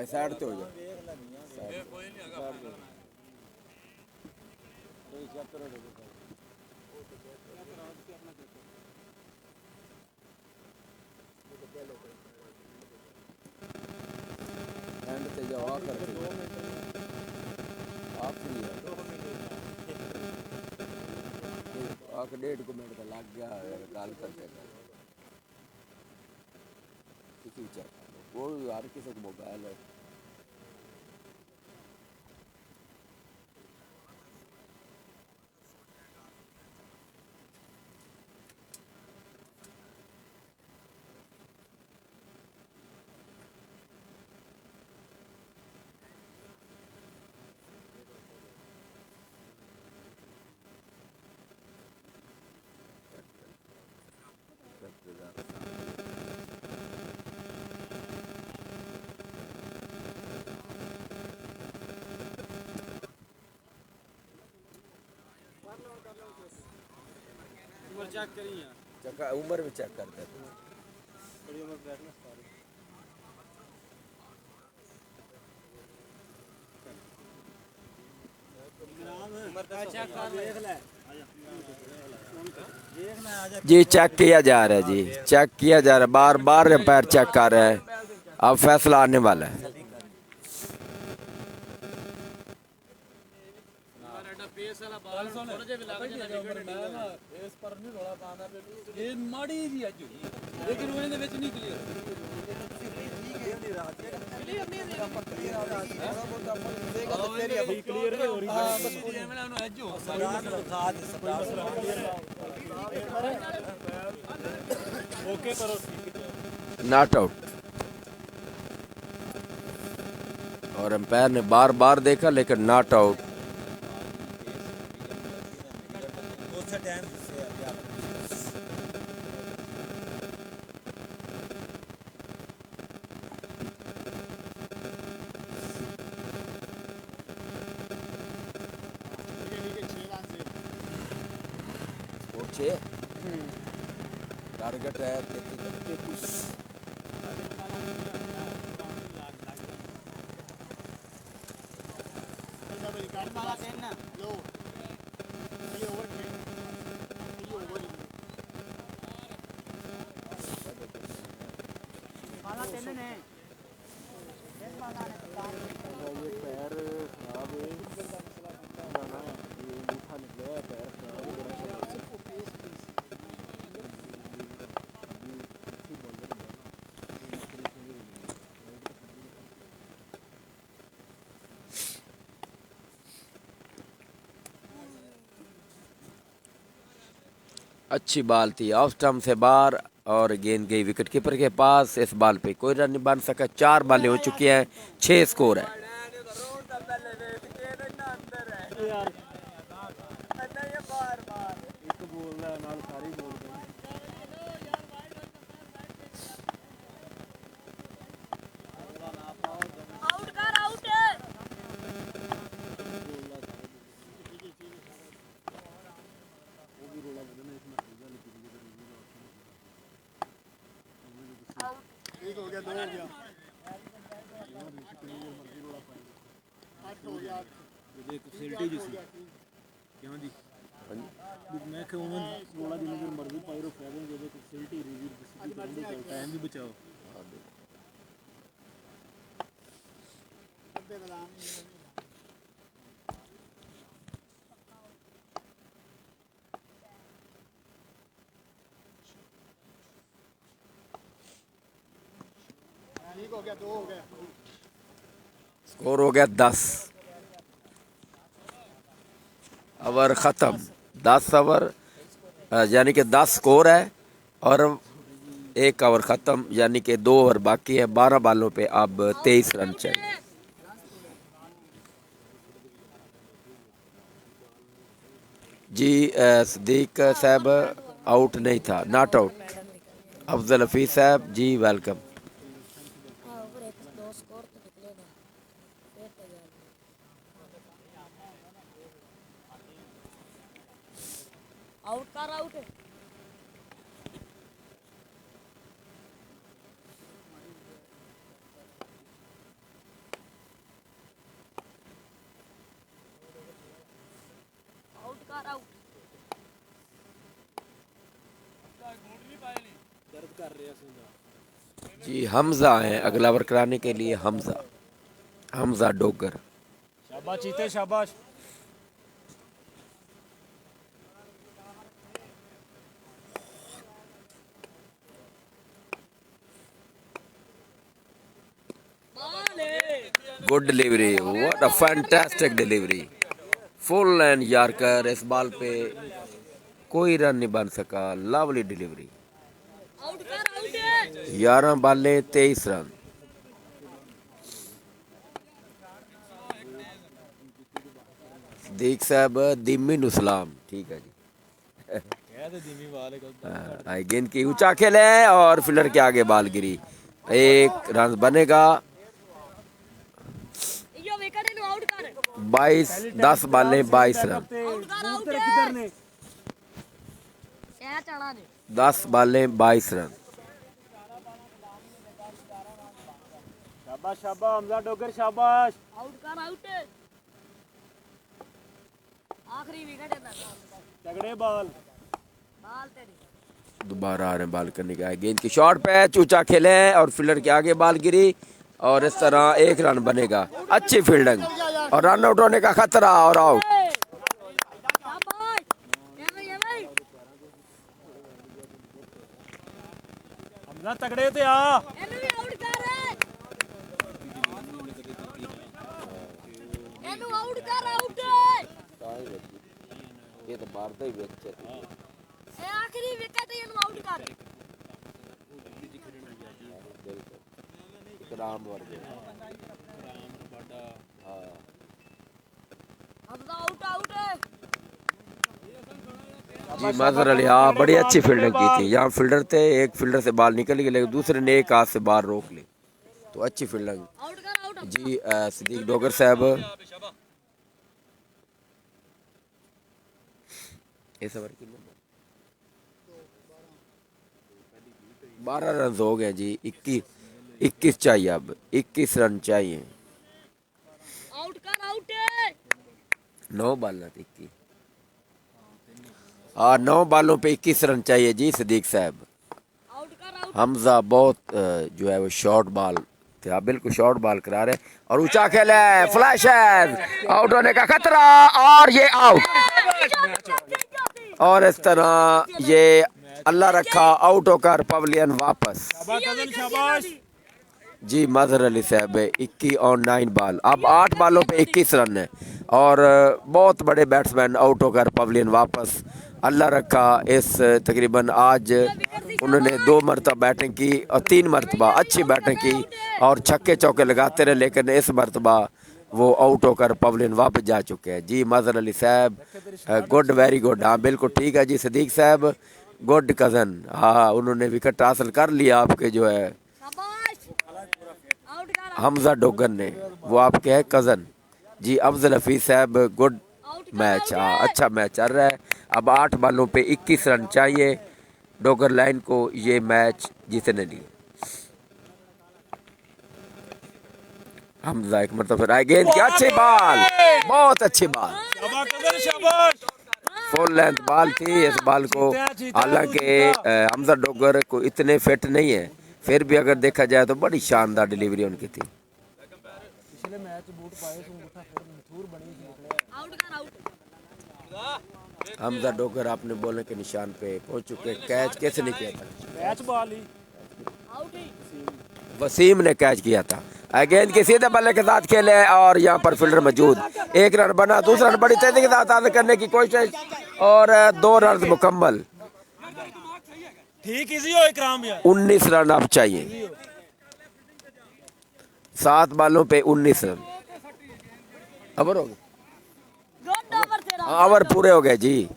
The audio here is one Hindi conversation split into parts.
साइड तो हो जा एंड ते जाओ आ कर आप नहीं है आके 1.5 मिनट का लग गया गाल करते किसी चेक वो हर किसी को मोबाइल है चेक करिए चेक उम्र भी चेक करते बड़ी उम्र बैठना सारी जी चेक किया जा रहा है जी चेक किया जा रहा है बार बार पैर चेक कर रहे हैं अब फैसला आने वाला है लेकिन वो नहीं क्लियर ओके करो नॉट आउट और अंपायर ने बार बार देखा लेकिन नॉट आउट टारगेट है 33 अच्छी बॉल थी ऑफ स्टंप से बाहर और गेंद गई विकेट कीपर के पास इस बॉल पे कोई रन नहीं बन सका 4 बॉलें हो चुकी हैं 6 स्कोर है मैं रोला जिन्हें देर मर्जी पाई रो फैबन जो फैसिलिटी रिव्यू टाइम भी बचाओ ठीक हो गया 2 हो गया स्कोर हो गया 10 ओवर ख़त्म 10 ओवर यानी कि 10 स्कोर है और 1 ओवर ख़त्म यानी कि 2 ओवर बाकी है 12 बॉलों पे अब 23 रन चाहिए जी सदीक साहब आउट नहीं था नॉट आउट अफजल हफीज साहब जी वेलकम आउट कर आउट जी हमजा हैं अगला ओवर कराने के लिए। हमजा, हमजा डोगर। शाबाश चीते शाबाश। Good delivery, what a fantastic delivery, full and yorker. इस बॉल पे कोई रन नहीं बन सका। Lovely delivery. 11 बालें 23 रन। देख साहब दिमी नु सलाम। ठीक है जी। आई गेंद की ऊंचा खेले और फील्डर के आगे बाल गिरी। एक रन बनेगा। 22, 10 बालें 22 रन। 10 बालें 22 रन। शाबाश शाबाश हमजा डोगर शाबाश। आखिरी विकेट है तगड़े बॉल। दोबारा आ रहे हैं बाल करने का। गेंद की शॉट पे चूचा खेले और फील्डर के आगे बाल गिरी और इस तरह एक रन बनेगा। अच्छी फील्डिंग और रन आउट होने का खतरा और आउट। हमजा तगड़े ते आ। ये तो मारता ही विकेट। आखिरी विकेट है आउट कर। इकराम वर्ग। आउट आउट है। जी मजहर अली, हाँ बड़ी अच्छी फील्डिंग की थी। यहाँ फील्डर थे, एक फील्डर से बाल निकल गई लेकिन दूसरे ने एक हाथ से बाल रोक ली। तो अच्छी फील्डिंग आउट कर आउट। जी। सिद्दीक डोगर साहब इस ओवर की 12 रन हो गए जी। 21 चाहिए, अब 21 रन चाहिए। आउट कर आउट है। 9 बाल 21। हाँ 9 बालों पे 21 रन चाहिए जी सिद्दीक साहब। आउट कर आउट। हमजा बहुत जो है वो शॉर्ट बॉल थे। आप बिल्कुल शॉर्ट बॉल करा रहे और ऊंचा खेल है। फ्लैश है, आउट होने का खतरा और ये आउट। और इस तरह ये अल्लाह रखा आउट होकर पवेलियन वापस। शाबाश कजन शाबाश। जी मजहर अली साहब 21 और 9 बाल। अब 8 बालों पे 21 रन है और बहुत बड़े बैट्समैन आउट होकर पवेलियन वापस। अल्लाह रखा इस तकरीबन आज उन्होंने 2 मरतबा बैटिंग की और 3 मरतबा अच्छी बैटिंग की और छक्के चौके लगाते रहे, लेकिन इस मरतबा वो आउट होकर पवेलियन वापस जा चुके हैं। जी मजहर अली साहब गुड, वेरी गुड। हाँ बिल्कुल ठीक है जी सिद्दीक साहब, गुड कज़न। हाँ उन्होंने विकेट हासिल कर लिया आपके जो है आउट कर हमजा डोगर ने, वो आपके है कज़न। जी अफजल हफीज साहब गुड मैच। हाँ अच्छा मैच चल रहा है। अब 8 बालों पे 21 रन चाहिए डोगर लाइन को ये मैच जीतने लिए। हमजा एक मतलब फिर आए। गेंद की अच्छी बॉल, बहुत अच्छी बॉल, शाबाश कजन शाबाश। फुल लेंथ बॉल थी। इस बॉल को हालांकि हमजा डोगर को इतने फिट नहीं है, फिर भी अगर देखा जाए तो बड़ी शानदार डिलीवरी उनकी थी। पिछले मैच बूट पाए सो मुठा फिर मशहूर बनी थी। आउट कर आउट। हमजा डोगर आपने बोलने के निशान पे पहुंच चुके। कैच कैसे नहीं किया था? मैच बॉल ही आउट ही। वसीम ने कैच किया था। गेंद के सीधे बल्ले के साथ खेले और यहाँ पर फील्डर मौजूद। एक रन बना, दूसरा रन बड़ी तेजी के साथ हासिल करने की कोशिश और 2 रन मुकम्मल। ठीक इजी हो इकराम यार। 19 रन अब चाहिए। 7 बालों पे 19 रन। ओवर हो गए, गुड ओवर तेरा। ओवर पूरे हो गए जी।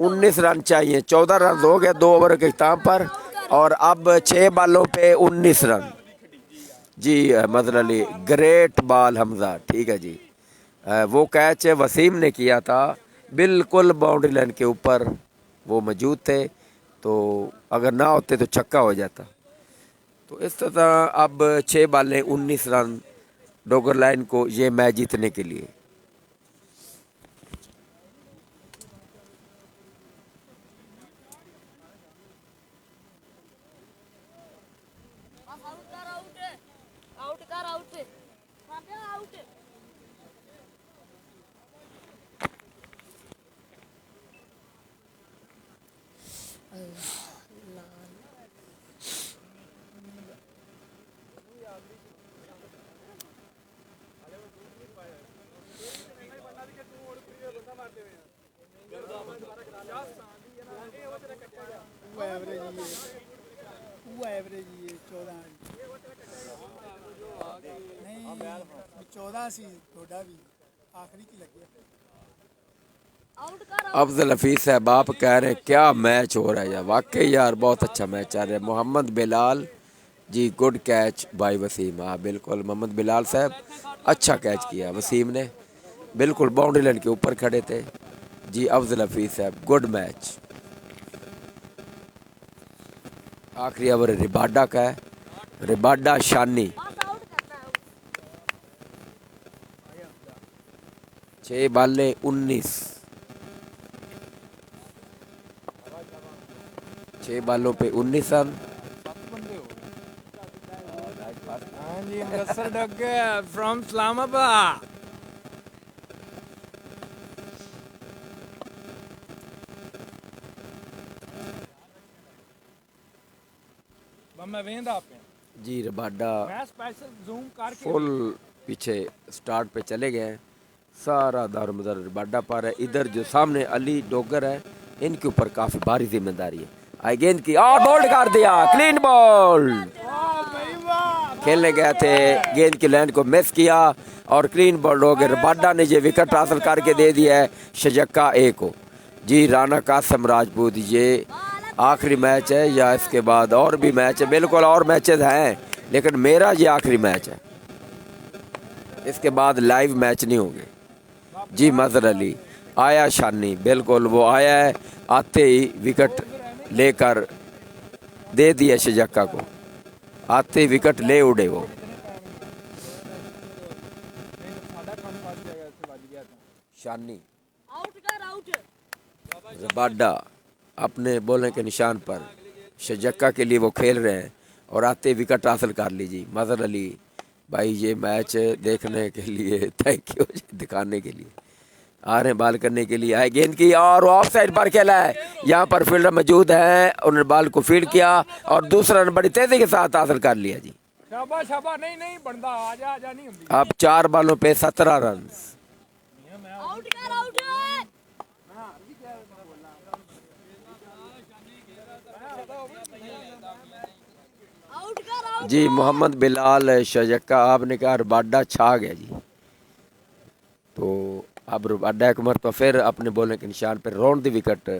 19 रन चाहिए। 14 रन हो गए 2 ओवर के इख्तिताम पर और अब 6 बालों पे 19 रन। जी मजहर अली ग्रेट बॉल हमजा। ठीक है जी। वो कैच वसीम ने किया था, बिल्कुल बाउंड्री लाइन के ऊपर वो मौजूद थे, तो अगर ना होते तो छक्का हो जाता। तो इस तरह अब 6 बालें 19 रन डोगर लाइन को ये मैच जीतने के लिए। आउट कर आउट कांटे आउट वो एवरेज ही है 14 नहीं 14 सी थोड़ा भी आखिरी की लगी आउट कर अफजल हफीज साहब आप कह रहे हैं क्या मैच हो रहा है यार, वाकई यार बहुत अच्छा मैच चल रहा है। मोहम्मद बिलाल जी गुड कैच बाय वसीम। हाँ बिल्कुल मोहम्मद बिलाल साहब अच्छा कैच किया वसीम ने, बिल्कुल बाउंड्री लाइन के ऊपर खड़े थे जी। अफजल हफीज साहब गुड मैच। आखिरी ओवर रिबाडा का है, रिबाडा शानी बस आउट करना है 6 बाले 19, 6 बालों पे 19 रन। हाँ जी मुदस्सर डग फ्रॉम इस्लामाबाद। मैं वेंदा पे जी रिबाडा मैं स्पेशल जूम करके फुल पीछे स्टार्ट पे चले गए हैं, सारा दारोमदार रिबाडा पर है। इधर जो सामने अली डोगर है इनके ऊपर काफी भारी जिम्मेदारी है। आई गेंद की और बोल्ड कर दिया, क्लीन बॉल। खेलने गए थे, गेंद की लाइन को मिस किया और क्लीन बॉल हो गया। रिबाडा ने ये विकेट हासिल करके दे दिया है शजक्का ए को जी। राना कासम राजपूत ये आखिरी मैच है या इसके बाद और भी मैच है? बिल्कुल और मैचेस हैं लेकिन मेरा ये आखिरी मैच है, इसके बाद लाइव मैच नहीं होंगे जी। मजहर अली आया शानी, बिल्कुल वो आया है, आते ही विकेट लेकर दे दिया शजक्का को, आते ही विकेट ले उड़े वो। शानी आउट कर आउट रबाडा अपने बॉलिंग के निशान पर शजक्का के लिए वो खेल रहे हैं और आते विकेट हासिल कर लीजिए। मजहर अली भाई ये मैच देखने के लिए थैंक यू दिखाने के लिए आ रहे हैं, बॉल करने के लिए आए। गेंद की और ऑफ साइड पर खेला है, यहाँ पर फील्डर मौजूद है, उन्होंने बॉल को फील्ड किया और दूसरा रन बड़ी तेजी के साथ हासिल कर लिया जी। शाबाश शाबाश नहीं नहीं बनदा आजा नहीं होंदी। अब 4 बॉलों पे 17 रन। आउट कर आउट आउट कर आउट जी मोहम्मद बिलाल शजक्का आपने कहा रबाडा छा गया जी, तो अब रबाडा एक मरतबा फिर अपने बॉलिंग के निशान पर राउंड द विकेट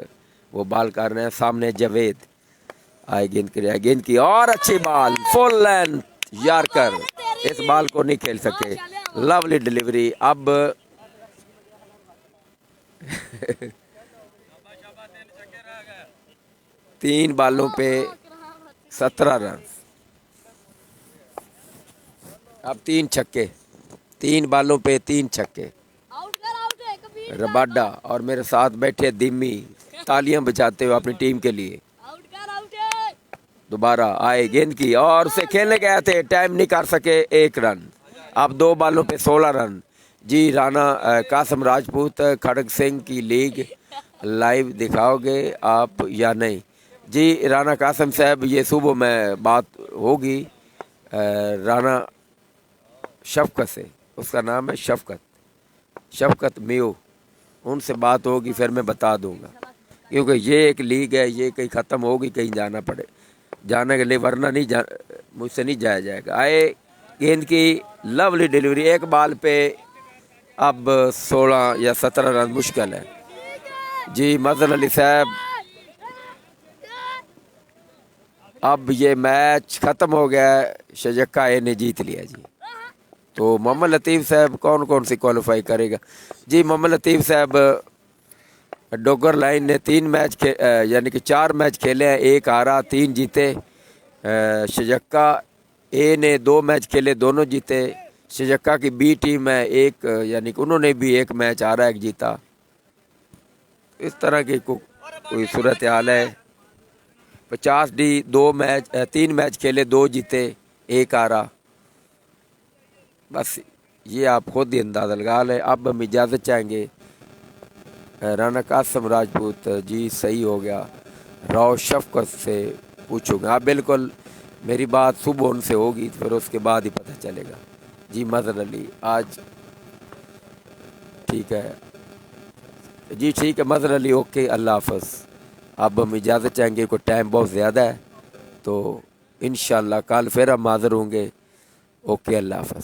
वो बॉल कर रहे हैं। सामने जवेद आए, गेंद की गेंद की और अच्छी बॉल फुल लेंथ यार्कर, इस बॉल को नहीं खेल सके, लवली डिलीवरी। अब तीन बॉलों पे 17 रन, अब 3 छक्के, 3 बॉलों पे 3 छक्के। आउट कर आउट एक बीट रबाडा और मेरे साथ बैठे दिम्मी तालियां बजाते हुए अपनी टीम के लिए। आउट कर आउट दोबारा आए, गेंद की और उसे खेलने गए थे, टाइम नहीं कर सके, 1 रन। अब 2 बॉलों पे 16 रन जी। राना कासम राजपूत खड़ग सिंह की लीग लाइव दिखाओगे आप या नहीं जी? राना कासम साहब ये सुबह में बात होगी राना शफकत से, उसका नाम है शफकत मियो, उनसे बात होगी फिर मैं बता दूंगा, क्योंकि ये एक लीग है, ये कहीं ख़त्म होगी, कहीं जाना पड़े, जाने के लिए, वरना नहीं मुझसे नहीं जाया जाएगा। आए, गेंद की लवली डिलीवरी, एक बॉल पे अब 16 या 17 रन मुश्किल है जी। मजहर अली साहब अब ये मैच ख़त्म हो गया, शजक्का ए ने जीत लिया जी। तो मोहम्मद लतीफ़ साहब कौन कौन सी क्वालिफाई करेगा जी? मोहम्मद लतीफ़ साहब डोगर लाइन ने 3 मैच यानी कि 4 मैच खेले हैं, 1 हारा 3 जीते। शजक्का ए ने 2 मैच खेले, दोनों जीते। शजक्का की बी टीम है एक, यानी कि उन्होंने भी 1 मैच हारा 1 जीता। इस तरह की कोई सूरत हाल है। 50 डी 3 मैच खेले, 2 जीते, एक आ रहा। बस ये आप खुद ही अंदाज़ा लगा लें। अब हम इजाज़त चाहेंगे। राना कासम राजपूत जी सही हो गया। राव शफकत से पूछूंगा। हाँ बिल्कुल, मेरी बात सुबह उनसे होगी फिर उसके बाद ही पता चलेगा। जी मज़हर अली आज ठीक है जी, ठीक है मज़हर अली, ओके अल्लाह हाफ़िज़। अब हम इजाज़त चाहेंगे, कोई टाइम बहुत ज़्यादा है तो इंशाअल्लाह कल फिर हम हाज़िर होंगे। ओके अल्लाह हाफ़िज़।